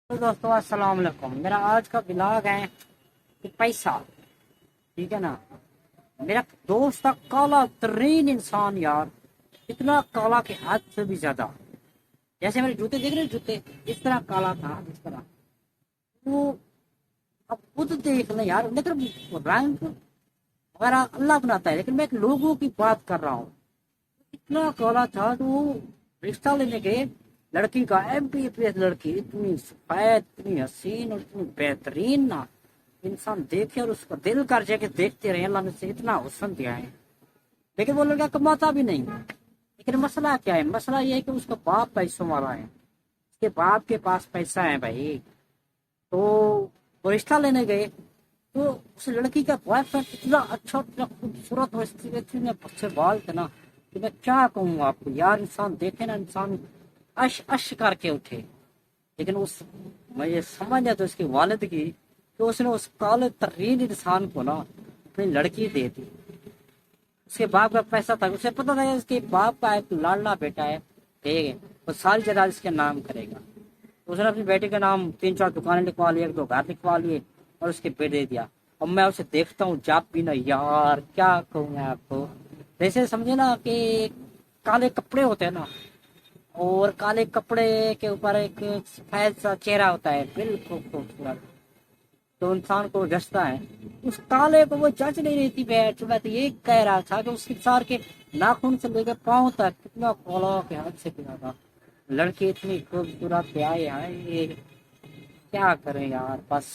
تو دوستوں السلام علیکم، میرا آج کا بلاگ ہے کہ پیسہ، ٹھیک ہے نا۔ میرا دوست تھا کالا ترین انسان یار، اتنا کالا کہ حد سے بھی زیادہ، جیسے میرے جوتے دیکھ رہے جوتے اس طرح کالا تھا، اس طرح وہ اب خود دیکھ لیں یار، لیکن رنگ وغیرہ اللہ بناتا ہے، لیکن میں ایک لوگوں کی بات کر رہا ہوں۔ اتنا کالا تھا تو وہ رشتہ لینے گئے، لڑکی کا MP لڑکی، اتنی سفید، اتنی حسین اور اتنی بہترین نا، انسان دیکھے اور اس کا دل کر جائے کہ دیکھتے رہے، اللہ نے اسے اتنا حسن دیا ہے۔ لیکن وہ لڑکا کماتا بھی نہیں، لیکن مسئلہ کیا ہے؟ مسئلہ یہ ہے کہ اس کا باپ پیسوں والا ہے، اس کے باپ کے پاس پیسہ ہے بھائی۔ تو وہ رشتہ لینے گئے تو اس لڑکی کا بوائے فرینڈ اتنا اچھا، اتنا خوبصورت ہو، اتنے اچھے بال تھے نا کہ میں کیا کہوں آپ کو یار، انسان دیکھے نا، انسان اش اش کر کے اٹھے۔ لیکن اس میں یہ سمجھ لیا تو اس کی والد کی کہ اس نے اس کالے ترین انسان کو نا اپنی لڑکی دے دی۔ اس کے باپ کا پیسہ تھا، اسے پتا تھا کہ اس کے باپ کا ایک لاڈلا بیٹا ہے، ٹھیک ہے، وہ ساری جائیداد اس کے نام کرے گا۔ اس نے اپنی بیٹی کے نام 3-4 دکانیں لکھوا لی، 1-2 گھر لکھوا لیے اور اس کے بیٹے دے دیا۔ اور میں اسے دیکھتا ہوں جاب بھی نا یار، کیا کہوں میں آپ کو، جیسے سمجھے نا کہ کالے کپڑے ہوتے ہیں نا، اور کالے کپڑے کے اوپر ایک سفید سا چہرہ ہوتا ہے، بالکل خوبصورت، تو انسان کو جچتا ہے۔ اس کالے کو وہ جچ نہیں رہی تھی بیٹھ، میں تو یہ کہہ رہا تھا کہ اس کے سار کے ناخن سے لے کے پاؤں تک کتنا کالا کے حد سے کیا تھا۔ لڑکی اتنی خوبصورت ہے، آئے ہائے کیا کریں یار، بس